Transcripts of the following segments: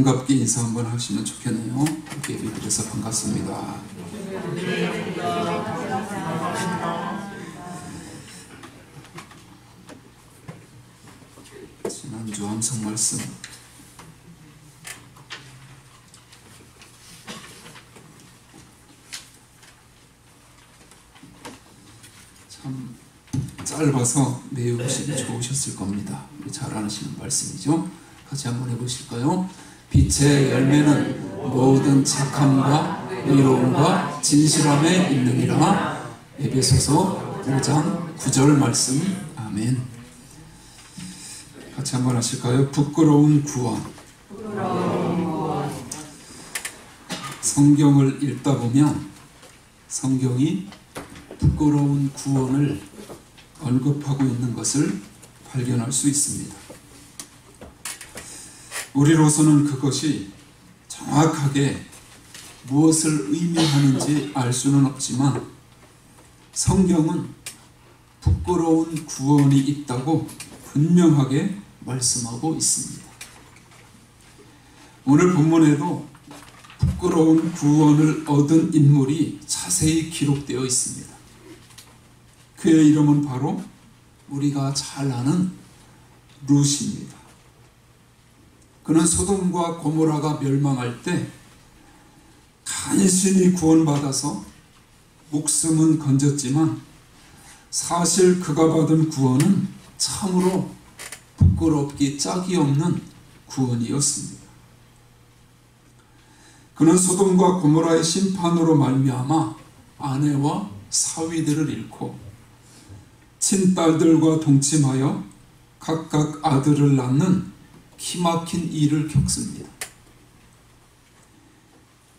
반갑게 인사 한번 하시면 좋겠네요. 함께 예배를 드려서 반갑습니다. 지난주 함성 말씀 참 짧아서 외우시기 좋으셨을 겁니다. 잘 아시는 말씀이죠. 같이 한번 해보실까요? 빛의 열매는 모든 착함과 의로움과 진실함에 있느니라. 에베소서 5장 9절 말씀. 아멘. 같이 한번 하실까요? 부끄러운 구원. 성경을 읽다 보면 성경이 부끄러운 구원을 언급하고 있는 것을 발견할 수 있습니다. 우리로서는 그것이 정확하게 무엇을 의미하는지 알 수는 없지만 성경은 부끄러운 구원이 있다고 분명하게 말씀하고 있습니다. 오늘 본문에도 부끄러운 구원을 얻은 인물이 자세히 기록되어 있습니다. 그의 이름은 바로 우리가 잘 아는 룻입니다. 그는 소돔과 고모라가 멸망할 때 간신히 구원받아서 목숨은 건졌지만 사실 그가 받은 구원은 참으로 부끄럽기 짝이 없는 구원이었습니다. 그는 소돔과 고모라의 심판으로 말미암아 아내와 사위들을 잃고 친딸들과 동침하여 각각 아들을 낳는 기막힌 일을 겪습니다.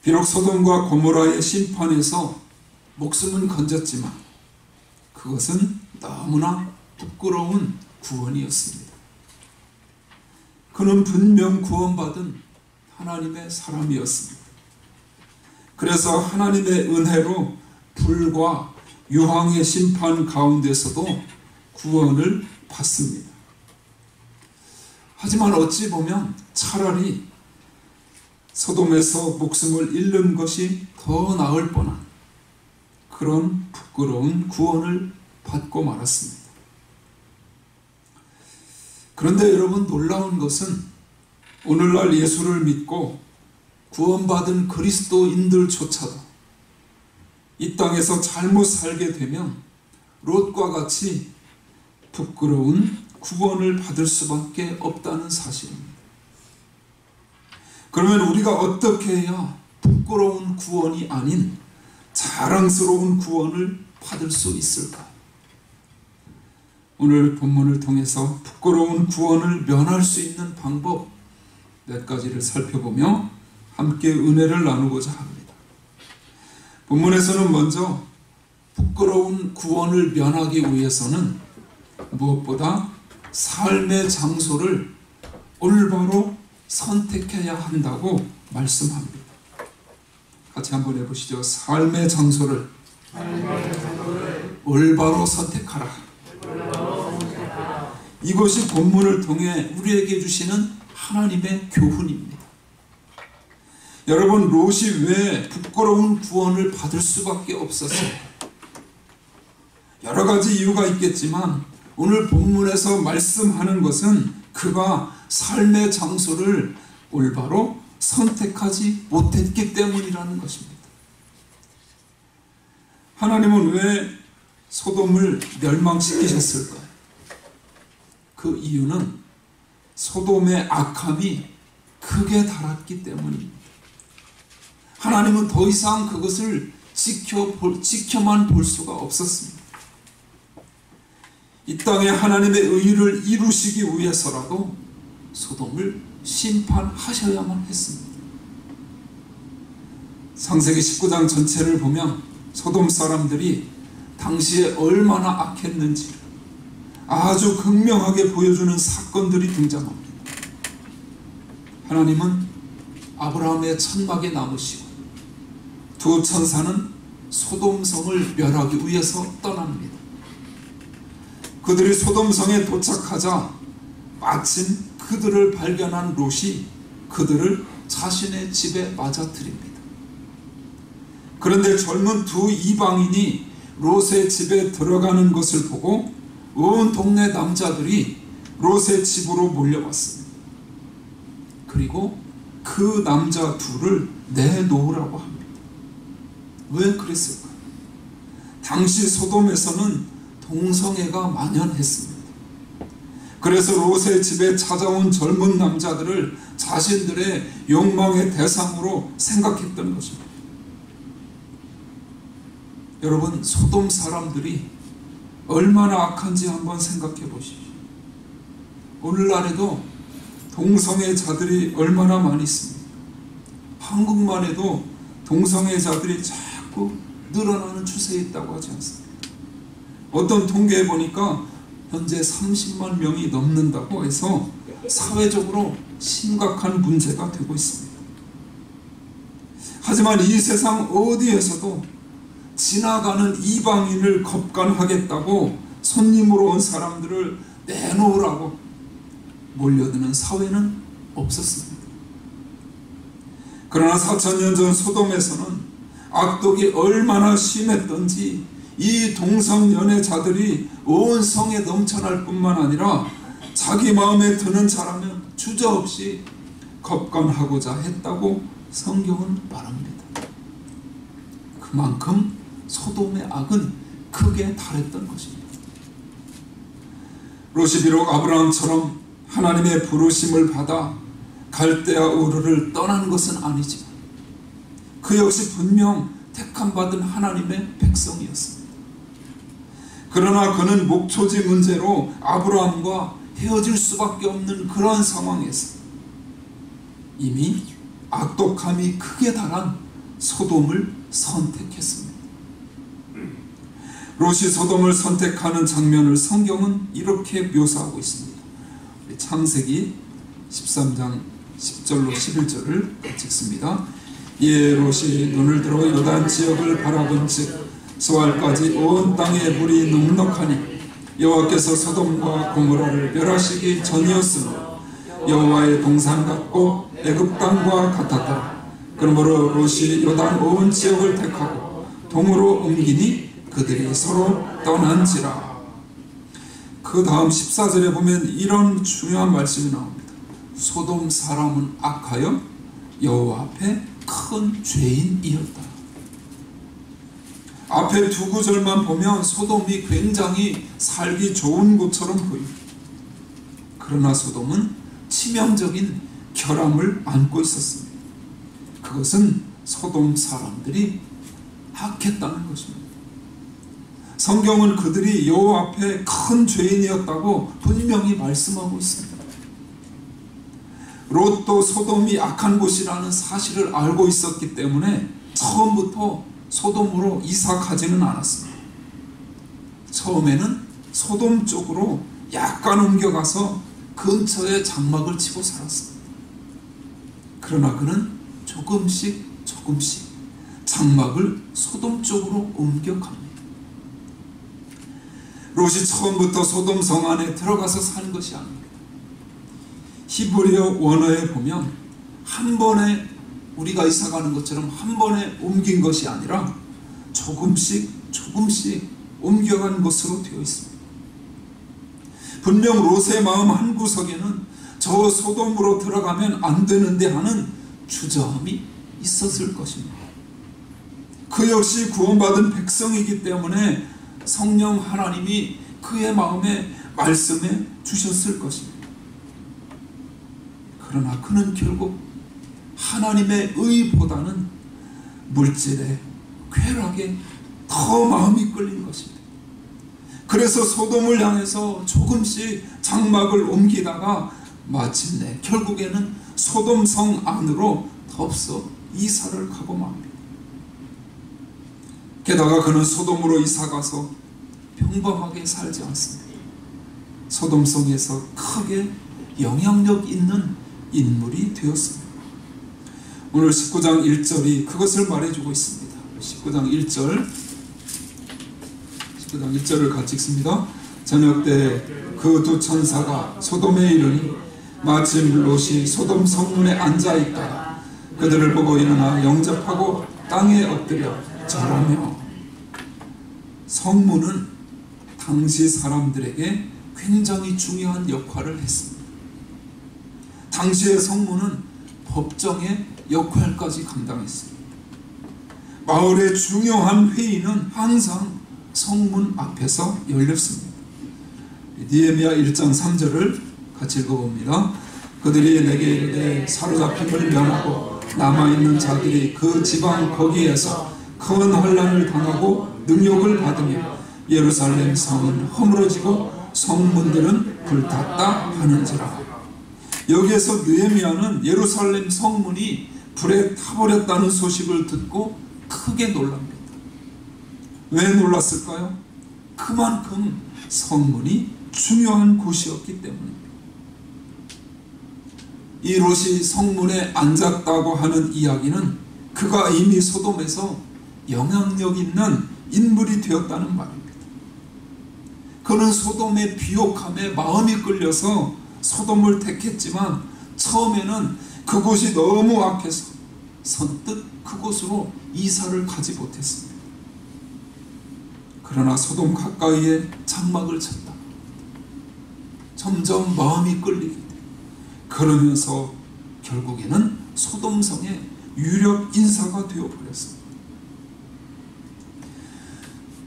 비록 소돔과 고모라의 심판에서 목숨은 건졌지만 그것은 너무나 부끄러운 구원이었습니다. 그는 분명 구원받은 하나님의 사람이었습니다. 그래서 하나님의 은혜로 불과 유황의 심판 가운데서도 구원을 받습니다. 하지만 어찌 보면 차라리 소돔에서 목숨을 잃는 것이 더 나을 뻔한 그런 부끄러운 구원을 받고 말았습니다. 그런데 여러분, 놀라운 것은 오늘날 예수를 믿고 구원받은 그리스도인들조차도 이 땅에서 잘못 살게 되면 롯과 같이 부끄러운 구원을 받을 수밖에 없다는 사실입니다. 그러면 우리가 어떻게 해야 부끄러운 구원이 아닌 자랑스러운 구원을 받을 수 있을까? 오늘 본문을 통해서 부끄러운 구원을 면할 수 있는 방법 몇 가지를 살펴보며 함께 은혜를 나누고자 합니다. 본문에서는 먼저 부끄러운 구원을 면하기 위해서는 무엇보다 삶의 장소를 올바로 선택해야 한다고 말씀합니다. 같이 한번 해보시죠. 삶의 장소를 올바로 선택하라. 이것이 본문을 통해 우리에게 주시는 하나님의 교훈입니다. 여러분, 롯이 왜 부끄러운 구원을 받을 수밖에 없었을까요? 여러 가지 이유가 있겠지만 오늘 본문에서 말씀하는 것은 그가 삶의 장소를 올바로 선택하지 못했기 때문이라는 것입니다. 하나님은 왜 소돔을 멸망시키셨을까요? 그 이유는 소돔의 악함이 크게 달았기 때문입니다. 하나님은 더 이상 그것을 지켜만 볼 수가 없었습니다. 이 땅에 하나님의 의를 이루시기 위해서라도 소돔을 심판하셔야만 했습니다. 창세기 19장 전체를 보면 소돔 사람들이 당시에 얼마나 악했는지 아주 극명하게 보여주는 사건들이 등장합니다. 하나님은 아브라함의 천막에 남으시고 두 천사는 소돔성을 멸하기 위해서 떠납니다. 그들이 소돔성에 도착하자 마침 그들을 발견한 롯이 그들을 자신의 집에 맞아들입니다. 그런데 젊은 두 이방인이 롯의 집에 들어가는 것을 보고 온 동네 남자들이 롯의 집으로 몰려왔습니다. 그리고 그 남자 둘을 내놓으라고 합니다. 왜 그랬을까요? 당시 소돔에서는 동성애가 만연했습니다. 그래서 롯의 집에 찾아온 젊은 남자들을 자신들의 욕망의 대상으로 생각했던 것입니다. 여러분, 소돔 사람들이 얼마나 악한지 한번 생각해 보십시오. 오늘날에도 동성애자들이 얼마나 많이 있습니다. 한국만 해도 동성애자들이 자꾸 늘어나는 추세에 있다고 하지 않습니까? 어떤 통계에 보니까 현재 30만 명이 넘는다고 해서 사회적으로 심각한 문제가 되고 있습니다. 하지만 이 세상 어디에서도 지나가는 이방인을 겁간하겠다고 손님으로 온 사람들을 내놓으라고 몰려드는 사회는 없었습니다. 그러나 4000년 전 소돔에서는 악독이 얼마나 심했던지 이 동성연애자들이 온 성에 넘쳐날 뿐만 아니라 자기 마음에 드는 자라면 주저없이 겁간하고자 했다고 성경은 말합니다. 그만큼 소돔의 악은 크게 달했던 것입니다. 롯이 비록 아브라함처럼 하나님의 부르심을 받아 갈대아 우르를 떠난 것은 아니지만 그 역시 분명 택함받은 하나님의 백성이었습니다. 그러나 그는 목초지 문제로 아브라함과 헤어질 수밖에 없는 그런 상황에서 이미 악독함이 크게 달한 소돔을 선택했습니다. 롯이 소돔을 선택하는 장면을 성경은 이렇게 묘사하고 있습니다. 창세기 13장 10절로 11절을 같이 읽습니다. 이에 롯이 눈을 들어 요단 지역을 바라본즉 소알까지 온 땅에 물이 넉넉하니 여호와께서 소돔과 고모라를 멸하시기 전이었으므로 여호와의 동산 같고 애굽 땅과 같았더라. 그러므로 롯이 요단 온 지역을 택하고 동으로 옮기니 그들이 서로 떠난지라. 그 다음 14절에 보면 이런 중요한 말씀이 나옵니다. 소돔 사람은 악하여 여호와 앞에 큰 죄인이었다. 앞에 두 구절만 보면 소돔이 굉장히 살기 좋은 곳처럼 보입니다. 그러나 소돔은 치명적인 결함을 안고 있었습니다. 그것은 소돔 사람들이 악했다는 것입니다. 성경은 그들이 여호와 앞에 큰 죄인이었다고 분명히 말씀하고 있습니다. 롯도 소돔이 악한 곳이라는 사실을 알고 있었기 때문에 처음부터 소돔으로 이삭하지는 않았습니다. 처음에는 소돔 쪽으로 약간 옮겨가서 근처에 장막을 치고 살았습니다. 그러나 그는 조금씩 장막을 소돔 쪽으로 옮겨갑니다. 롯이 처음부터 소돔 성 안에 들어가서 사는 것이 아닙니다. 히브리어 원어에 보면 한 번에 우리가 이사가는 것처럼 한 번에 옮긴 것이 아니라 조금씩 옮겨간 것으로 되어 있습니다. 분명 롯의 마음 한구석에는 저 소돔으로 들어가면 안 되는데 하는 주저함이 있었을 것입니다. 그 역시 구원받은 백성이기 때문에 성령 하나님이 그의 마음에 말씀해 주셨을 것입니다. 그러나 그는 결국 하나님의 의보다는 물질의 쾌락에 더 마음이 끌린 것입니다. 그래서 소돔을 향해서 조금씩 장막을 옮기다가 마침내 결국에는 소돔 성 안으로 덥석 이사를 가고 맙니다. 게다가 그는 소돔으로 이사가서 평범하게 살지 않습니다. 소돔 성에서 크게 영향력 있는 인물이 되었습니다. 오늘 19장 1절이 그것을 말해주고 있습니다. 19장 1절을 같이 읽습니다. 저녁 때 그 두 천사가 소돔에 이르니 마침 롯이 소돔 성문에 앉아있다가 그들을 보고 일어나 영접하고 땅에 엎드려 절하며. 성문은 당시 사람들에게 굉장히 중요한 역할을 했습니다. 당시의 성문은 법정의 역할까지 감당했습니다. 마을의 중요한 회의는 항상 성문 앞에서 열렸습니다. 느헤미야 1장 3절을 같이 읽어봅니다. 그들이 내게 이르되 사로잡힘을 면하고 남아있는 자들이 그 지방 거기에서 큰 환난을 당하고 능욕을 받으며 예루살렘 성은 허물어지고 성문들은 불탔다 하는지라. 여기에서 느헤미야는 예루살렘 성문이 불에 타버렸다는 소식을 듣고 크게 놀랍니다. 왜 놀랐을까요? 그만큼 성문이 중요한 곳이었기 때문입니다. 이 롯이 성문에 앉았다고 하는 이야기는 그가 이미 소돔에서 영향력 있는 인물이 되었다는 말입니다. 그는 소돔의 비옥함에 마음이 끌려서 소돔을 택했지만 처음에는 그곳이 너무 악해서 선뜻 그곳으로 이사를 가지 못했습니다. 그러나 소돔 가까이에 장막을 쳤다. 점점 마음이 끌리게 돼. 그러면서 결국에는 소돔성의 유력 인사가 되어버렸습니다.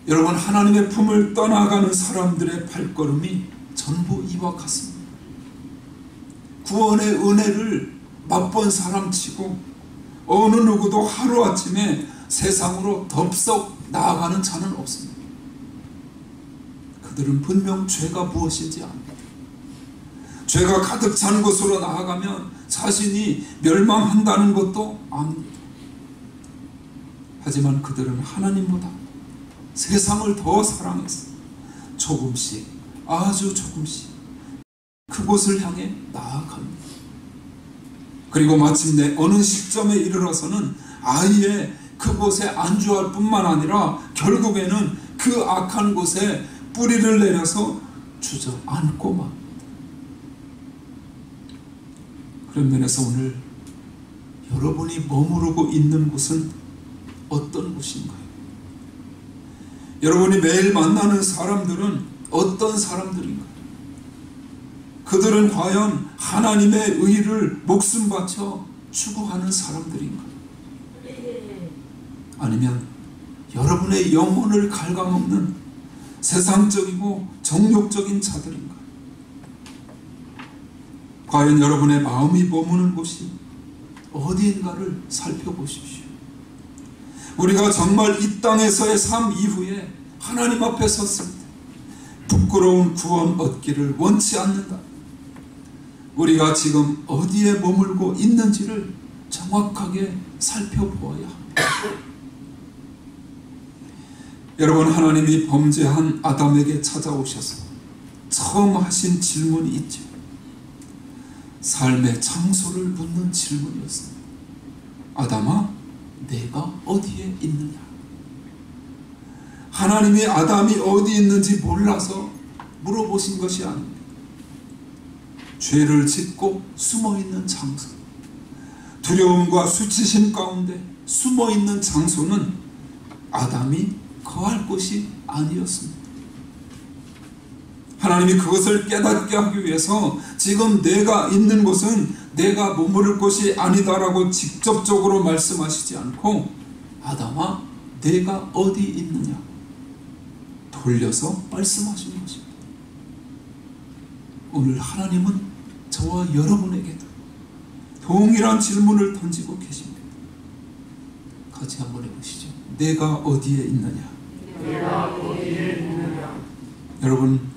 여러분, 하나님의 품을 떠나가는 사람들의 발걸음이 전부 이와 같습니다. 구원의 은혜를 맛본 사람치고 어느 누구도 하루아침에 세상으로 덥석 나아가는 자는 없습니다. 그들은 분명 죄가 무엇인지 압니다. 죄가 가득 찬 곳으로 나아가면 자신이 멸망한다는 것도 압니다. 하지만 그들은 하나님보다 세상을 더 사랑해서 조금씩, 아주 조금씩 그곳을 향해 나아갑니다. 그리고 마침내 어느 시점에 이르러서는 아예 그곳에 안주할 뿐만 아니라 결국에는 그 악한 곳에 뿌리를 내려서 주저앉고 맙니다. 그런 면에서 오늘 여러분이 머무르고 있는 곳은 어떤 곳인가요? 여러분이 매일 만나는 사람들은 어떤 사람들인가요? 그들은 과연 하나님의 의를 목숨 바쳐 추구하는 사람들인가요? 아니면 여러분의 영혼을 갉아먹는 세상적이고 정욕적인 자들인가요? 과연 여러분의 마음이 머무는 곳이 어디인가를 살펴보십시오. 우리가 정말 이 땅에서의 삶 이후에 하나님 앞에 섰을 때 부끄러운 구원 얻기를 원치 않는다. 우리가 지금 어디에 머물고 있는지를 정확하게 살펴보아야 합니다. 여러분, 하나님이 범죄한 아담에게 찾아오셔서 처음 하신 질문이 있죠. 삶의 장소를 묻는 질문이었습니다. 아담아, 내가 어디에 있느냐? 하나님이 아담이 어디 있는지 몰라서 물어보신 것이 아닙니다. 죄를 짓고 숨어있는 장소, 두려움과 수치심 가운데 숨어있는 장소는 아담이 거할 곳이 아니었습니다. 하나님이 그것을 깨닫게 하기 위해서 지금 내가 있는 곳은 내가 머무를 곳이 아니다라고 직접적으로 말씀하시지 않고 아담아, 내가 어디 있느냐 돌려서 말씀하신 것입니다. 오늘 하나님은 저와 여러분에게도 동일한 질문을 던지고 계십니다. 같이 한번 해보시죠. 내가 어디에 있느냐? 내가 어디에 있느냐? 여러분,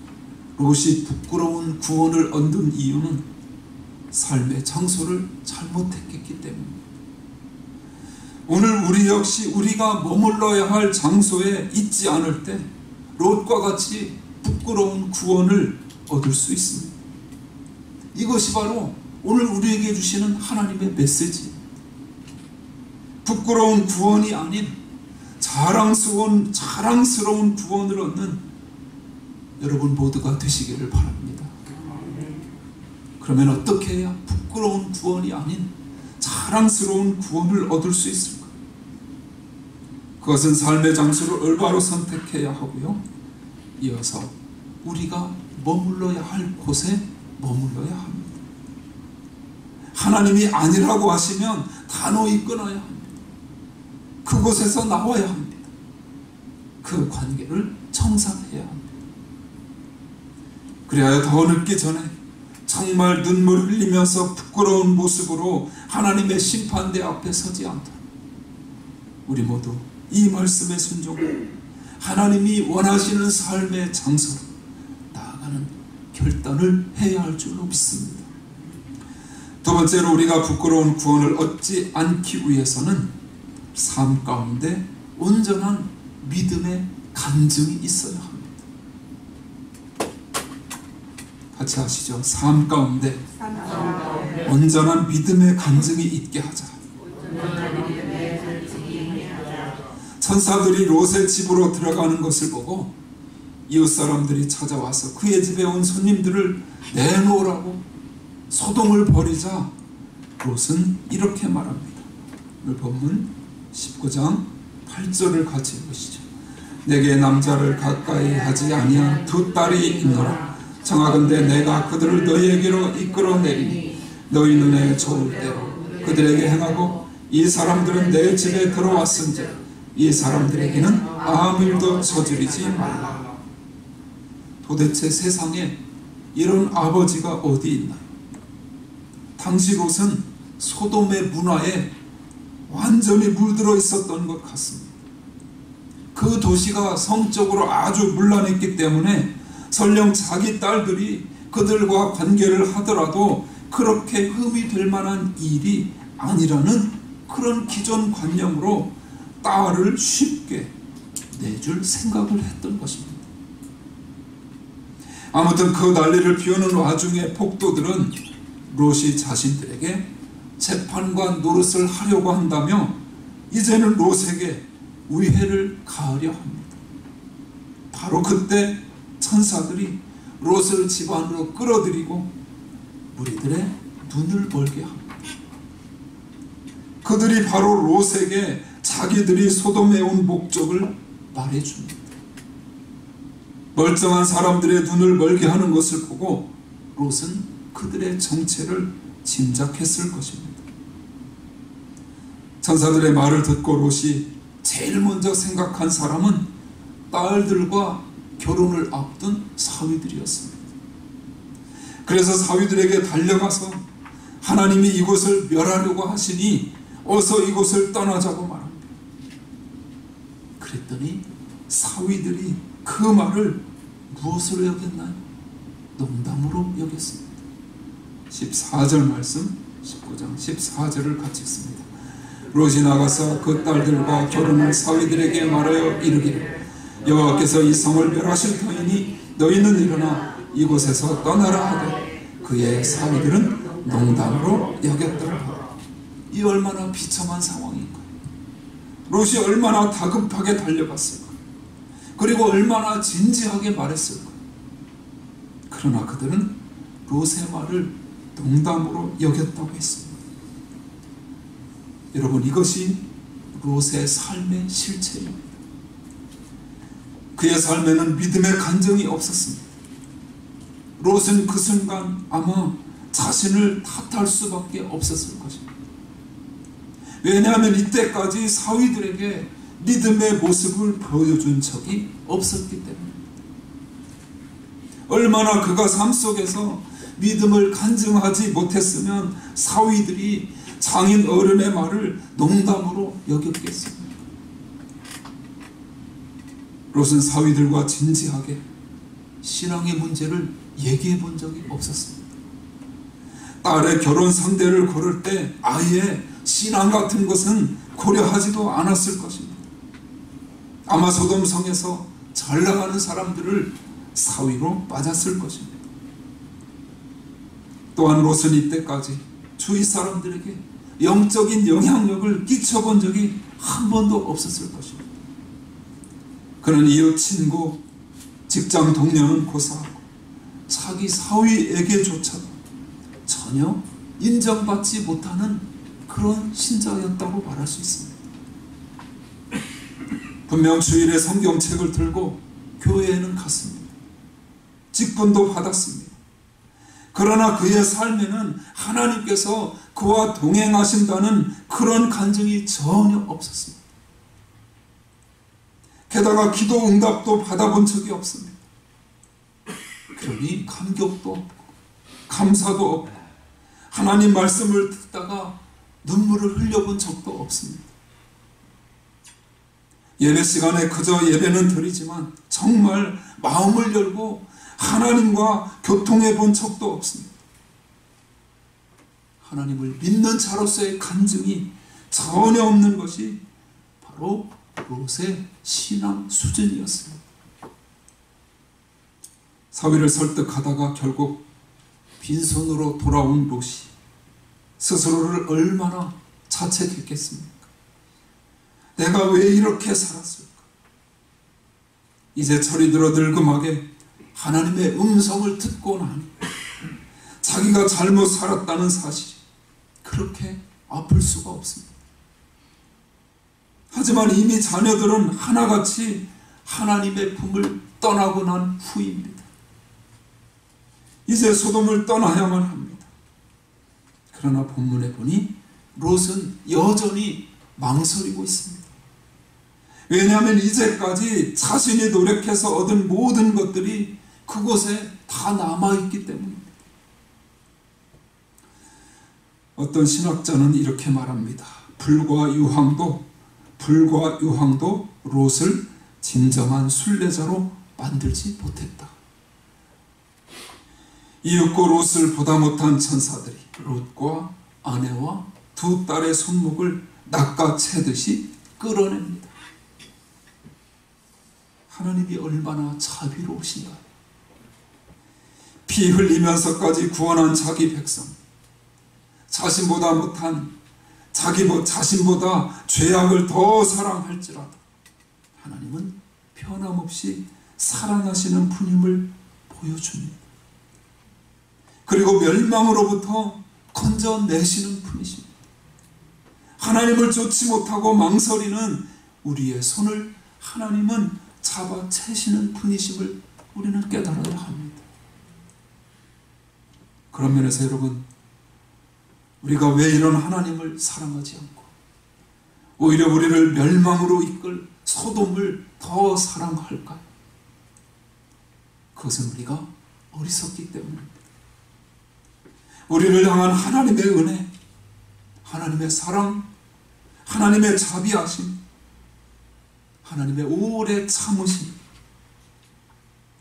롯이 부끄러운 구원을 얻은 이유는 삶의 장소를 잘못했기 때문입니다. 오늘 우리 역시 우리가 머물러야 할 장소에 있지 않을 때 롯과 같이 부끄러운 구원을 얻을 수 있습니다. 이것이 바로 오늘 우리에게 주시는 하나님의 메시지입니다. 부끄러운 구원이 아닌 자랑스러운 구원을 얻는 여러분 모두가 되시기를 바랍니다. 그러면 어떻게 해야 부끄러운 구원이 아닌 자랑스러운 구원을 얻을 수 있을까? 그것은 삶의 장소를 올바로 선택해야 하고요. 이어서 우리가 머물러야 할 곳에 머물러야 합니다. 하나님이 아니라고 하시면 단호히 끊어야 합니다. 그곳에서 나와야 합니다. 그 관계를 청산해야 합니다. 그래야 더 늦기 전에 정말 눈물을 흘리면서 부끄러운 모습으로 하나님의 심판대 앞에 서지 않도록 우리 모두 이 말씀에 순종하고 하나님이 원하시는 삶의 장소로 나아가는 결단을 해야 할 줄로 믿습니다. 두 번째로 우리가 부끄러운 구원을 얻지 않기 위해서는 삶 가운데 온전한 믿음의 간증이 있어야 합니다. 같이 하시죠. 삶 가운데 온전한 믿음의 간증이 있게 하자. 천사들이 롯의 집으로 들어가는 것을 보고 이웃 사람들이 찾아와서 그의 집에 온 손님들을 내놓으라고 소동을 벌이자 롯은 이렇게 말합니다. 오늘 본문 19장 8절을 같이 보시죠. 내게 남자를 가까이 하지 아니한 두 딸이 있노라. 청하건대 내가 그들을 너희에게로 이끌어내리니 너희 눈에 좋을 대로 그들에게 행하고 이 사람들은 내 집에 들어왔은즉 이 사람들에게는 아무 일도 저지르지 말라. 도대체 세상에 이런 아버지가 어디 있나요? 당시 롯은 소돔의 문화에 완전히 물들어 있었던 것 같습니다. 그 도시가 성적으로 아주 문란했기 때문에 설령 자기 딸들이 그들과 관계를 하더라도 그렇게 흠이 될 만한 일이 아니라는 그런 기존 관념으로 딸을 쉽게 내줄 생각을 했던 것입니다. 아무튼 그 난리를 피우는 와중에 폭도들은 롯이 자신들에게 재판과 노릇을 하려고 한다며 이제는 롯에게 위해를 가하려 합니다. 바로 그때 천사들이 롯을 집 안으로 끌어들이고 무리들의 눈을 멀게 합니다. 그들이 바로 롯에게 자기들이 소돔에 온 목적을 말해줍니다. 멀쩡한 사람들의 눈을 멀게 하는 것을 보고 롯은 그들의 정체를 짐작했을 것입니다. 천사들의 말을 듣고 롯이 제일 먼저 생각한 사람은 딸들과 결혼을 앞둔 사위들이었습니다. 그래서 사위들에게 달려가서 하나님이 이곳을 멸하려고 하시니 어서 이곳을 떠나자고 말합니다. 그랬더니 사위들이 그 말을 무엇으로 여겼나요? 농담으로 여겼습니다. 14절 말씀 19장 14절을 같이 읽습니다. 롯이 나가서 그 딸들과 결혼할 사위들에게 말하여 이르기를 여호와께서 이 성을 멸하실 터이니 너희는 일어나 이곳에서 떠나라 하되 그의 사위들은 농담으로 여겼더라. 이 얼마나 비참한 상황인가요? 롯이 얼마나 다급하게 달려갔을까? 그리고 얼마나 진지하게 말했을까? 그러나 그들은 롯의 말을 농담으로 여겼다고 했습니다. 여러분, 이것이 롯의 삶의 실체입니다. 그의 삶에는 믿음의 간증이 없었습니다. 롯은 그 순간 아마 자신을 탓할 수밖에 없었을 것입니다. 왜냐하면 이때까지 사위들에게 믿음의 모습을 보여준 적이 없었기 때문입니다. 얼마나 그가 삶 속에서 믿음을 간증하지 못했으면 사위들이 장인 어른의 말을 농담으로 여겼겠습니까? 롯은 사위들과 진지하게 신앙의 문제를 얘기해 본 적이 없었습니다. 딸의 결혼 상대를 고를 때 아예 신앙 같은 것은 고려하지도 않았을 것입니다. 아마 소돔 성에서 잘 나가는 사람들을 사위로 맞았을 것입니다. 또한 롯은 이때까지 주위 사람들에게 영적인 영향력을 끼쳐본 적이 한 번도 없었을 것입니다. 그는 이웃 친구, 직장 동료는 고사하고 자기 사위에게조차도 전혀 인정받지 못하는 그런 신자였다고 말할 수 있습니다. 분명 주일에 성경책을 들고 교회에는 갔습니다. 직분도 받았습니다. 그러나 그의 삶에는 하나님께서 그와 동행하신다는 그런 간증이 전혀 없었습니다. 게다가 기도 응답도 받아본 적이 없습니다. 그러니 감격도 없고 감사도 없고 하나님 말씀을 듣다가 눈물을 흘려본 적도 없습니다. 예배 시간에 그저 예배는 드리지만 정말 마음을 열고 하나님과 교통해 본 적도 없습니다. 하나님을 믿는 자로서의 간증이 전혀 없는 것이 바로 롯의 신앙 수준이었습니다. 사위를 설득하다가 결국 빈손으로 돌아온 롯이 스스로를 얼마나 자책했겠습니까? 내가 왜 이렇게 살았을까? 이제 철이 들어 늙음하게 하나님의 음성을 듣고 나니 자기가 잘못 살았다는 사실이 그렇게 아플 수가 없습니다. 하지만 이미 자녀들은 하나같이 하나님의 품을 떠나고 난 후입니다. 이제 소돔을 떠나야만 합니다. 그러나 본문에 보니 롯은 여전히 망설이고 있습니다. 왜냐하면 이제까지 자신이 노력해서 얻은 모든 것들이 그곳에 다 남아있기 때문입니다. 어떤 신학자는 이렇게 말합니다. 불과 유황도 롯을 진정한 순례자로 만들지 못했다. 이윽고 롯을 보다 못한 천사들이 롯과 아내와 두 딸의 손목을 낚아채듯이 끌어냅니다. 하나님이 얼마나 자비로우신가. 피 흘리면서까지 구원한 자기 백성, 자신보다 못한 자신보다 죄악을 더 사랑할지라도 하나님은 변함없이 사랑하시는 분임을 보여줍니다. 그리고 멸망으로부터 건져내시는 분이십니다. 하나님을 쫓지 못하고 망설이는 우리의 손을 하나님은 잡아채시는 분이심을 우리는 깨달아야 합니다. 그런 면에서 여러분, 우리가 왜 이런 하나님을 사랑하지 않고 오히려 우리를 멸망으로 이끌 소돔을 더 사랑할까요? 그것은 우리가 어리석기 때문입니다. 우리를 향한 하나님의 은혜, 하나님의 사랑, 하나님의 자비하심, 하나님의 오래 참으심,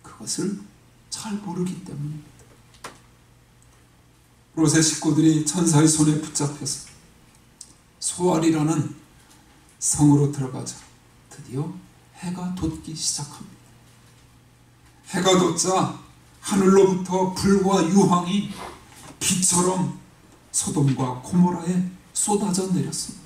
그것을 잘 모르기 때문입니다. 롯의 식구들이 천사의 손에 붙잡혀서 소알이라는 성으로 들어가자 드디어 해가 돋기 시작합니다. 해가 돋자 하늘로부터 불과 유황이 비처럼 소돔과 고모라에 쏟아져 내렸습니다.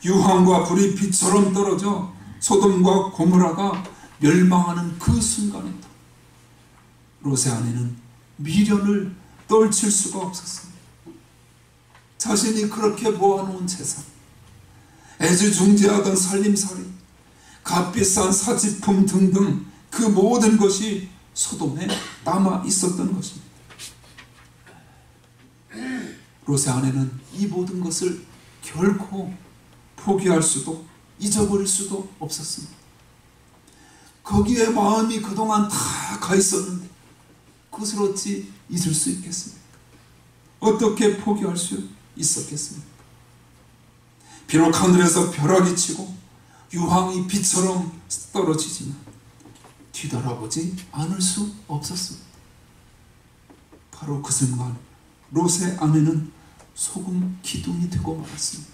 유황과 불이 비처럼 떨어져 소돔과 고모라가 멸망하는 그 순간에도 롯의 아내는 미련을 떨칠 수가 없었습니다. 자신이 그렇게 모아놓은 재산, 애지중지하던 살림살이, 값비싼 사치품 등등 그 모든 것이 소돔에 남아 있었던 것입니다. 롯의 아내는 이 모든 것을 결코 포기할 수도 잊어버릴 수도 없었습니다. 거기에 마음이 그동안 다 가 있었는데 그것을 어찌 잊을 수 있겠습니까? 어떻게 포기할 수 있었겠습니까? 비록 하늘에서 벼락이 치고 유황이 비처럼 떨어지지만 뒤돌아보지 않을 수 없었습니다. 바로 그 순간 롯의 아내는 소금 기둥이 되고 말았습니다.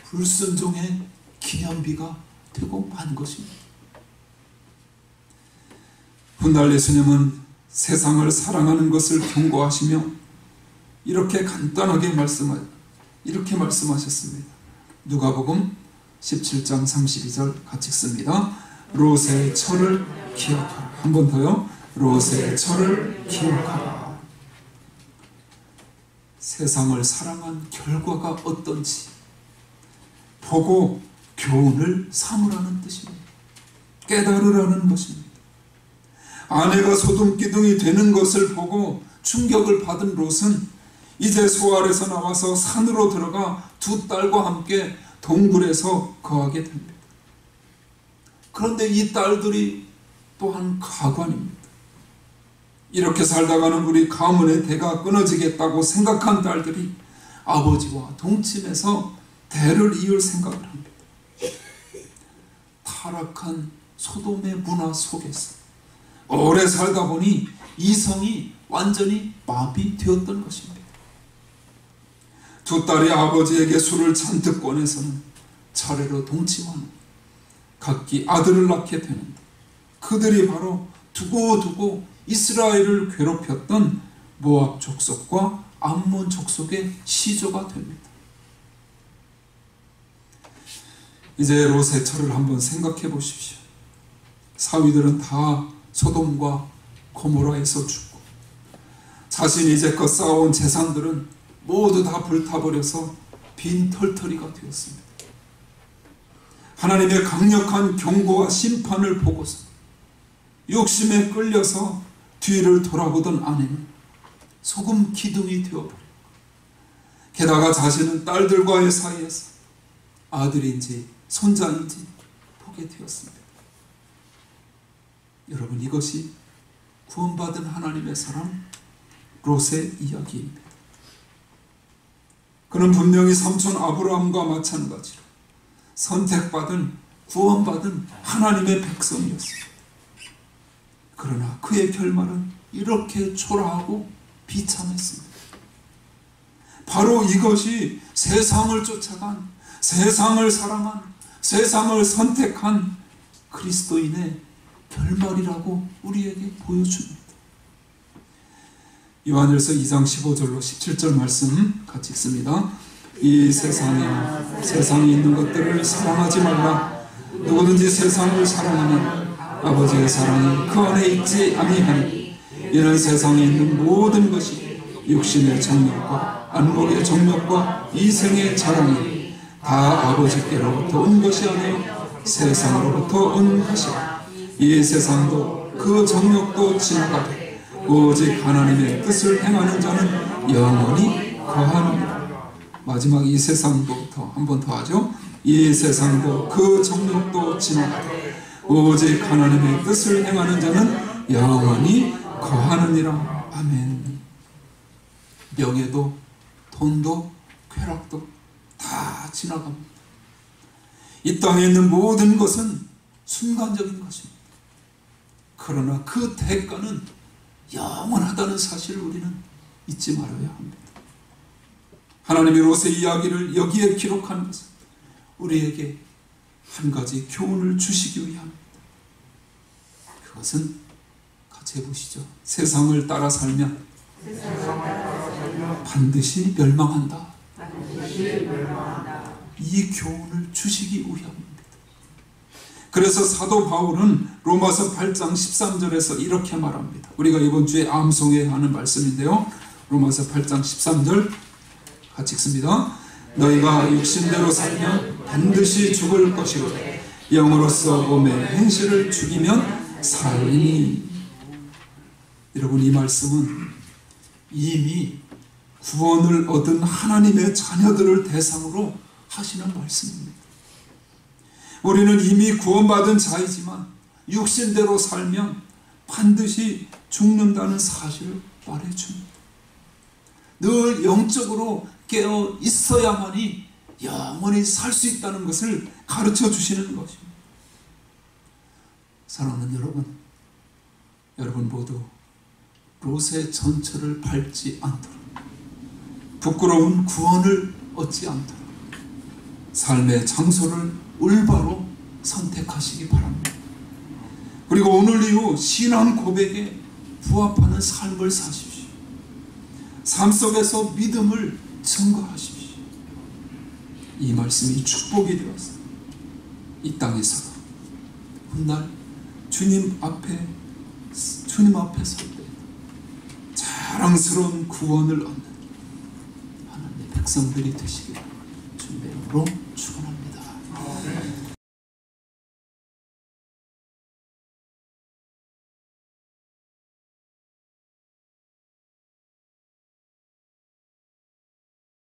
불순종의 기념비가 되고 만 것입니다. 훗날 예수님은 세상을 사랑하는 것을 경고하시며 이렇게 간단하게 이렇게 말씀하셨습니다. 누가복음 17장 32절 같이 읽습니다. 롯의 철을 기억하라. 한 번 더요. 롯의 철을 기억하라. 세상을 사랑한 결과가 어떤지 보고 교훈을 삼으라는 뜻입니다. 깨달으라는 것입니다. 아내가 소돔기둥이 되는 것을 보고 충격을 받은 롯은 이제 소알에서 나와서 산으로 들어가 두 딸과 함께 동굴에서 거하게 됩니다. 그런데 이 딸들이 또한 가관입니다. 이렇게 살다가는 우리 가문의 대가 끊어지겠다고 생각한 딸들이 아버지와 동침해서 대를 이을 생각을 합니다. 타락한 소돔의 문화 속에서 오래 살다 보니 이성이 완전히 마비되었던 것입니다. 두 딸이 아버지에게 술을 잔뜩 꺼내서는 차례로 동침하는 각기 아들을 낳게 되는데 그들이 바로 두고두고 이스라엘을 괴롭혔던 모압 족속과 암몬 족속의 시조가 됩니다. 이제 롯의 철을 한번 생각해 보십시오. 사위들은 다 소돔과 고모라에서 죽고 자신이 이제껏 쌓아온 재산들은 모두 다 불타버려서 빈털터리가 되었습니다. 하나님의 강력한 경고와 심판을 보고서 욕심에 끌려서 뒤를 돌아보던 아내는 소금 기둥이 되어버리고 게다가 자신은 딸들과의 사이에서 아들인지 손자인지 보게 되었습니다. 여러분, 이것이 구원받은 하나님의 사람 롯의 이야기입니다. 그는 분명히 삼촌 아브라함과 마찬가지로 선택받은 구원받은 하나님의 백성이었습니다. 그러나 그의 결말은 이렇게 초라하고 비참했습니다. 바로 이것이 세상을 쫓아간, 세상을 사랑한, 세상을 선택한 그리스도인의 결말이라고 우리에게 보여줍니다. 요한일서 2장 15절로 17절 말씀 같이 읽습니다. 이 세상에 있는 것들을 사랑하지 말라. 누구든지 세상을 사랑하면 아버지의 사랑이 그 안에 있지 아니하니 이는 세상에 있는 모든 것이 육신의 정욕과 안목의 정욕과 이생의 자랑이 다 아버지께로부터 온 것이 아니요 세상으로부터 온 것이라. 이 세상도 그 정욕도 지나가되 오직 하나님의 뜻을 행하는 자는 영원히 거하느니라. 마지막 이 세상도 한 번 더 하죠. 이 세상도 그 정욕도 지나가되 오직 하나님의 뜻을 행하는 자는 영원히 거하느니라. 아멘. 명예도 돈도 쾌락도 다 지나갑니다. 이 땅에 있는 모든 것은 순간적인 것입니다. 그러나 그 대가는 영원하다는 사실을 우리는 잊지 말아야 합니다. 하나님이 롯의 이야기를 여기에 기록한 것은 우리에게 한 가지 교훈을 주시기 위함입니다. 그것은 같이 해보시죠. 세상을 따라 살면 반드시 멸망한다. 이 교훈을 주시기 위함입니다. 그래서 사도 바울은 로마서 8장 13절에서 이렇게 말합니다. 우리가 이번 주에 암송해야 하는 말씀인데요. 로마서 8장 13절 같이 읽습니다. 너희가 육신대로 살면 반드시 죽을 것이로되 영으로서 몸의 행실을 죽이면 살리니. 여러분, 이 말씀은 이미 구원을 얻은 하나님의 자녀들을 대상으로 하시는 말씀입니다. 우리는 이미 구원받은 자이지만 육신대로 살면 반드시 죽는다는 사실을 말해줍니다. 늘 영적으로 깨어 있어야만이 영원히 살 수 있다는 것을 가르쳐 주시는 것입니다. 사랑하는 여러분 모두 롯의 전철을 밟지 않도록, 부끄러운 구원을 얻지 않도록 삶의 장소를 올바로 선택하시기 바랍니다. 그리고 오늘 이후 신앙 고백에 부합하는 삶을 사십시오. 삶 속에서 믿음을 증거하십시오. 이 말씀이 축복이 되어서 이 땅에서도 훗날 주님 앞에 설 때 자랑스러운 구원을 얻는 백성들이 되시기를 주님의 이름으로 축원합니다.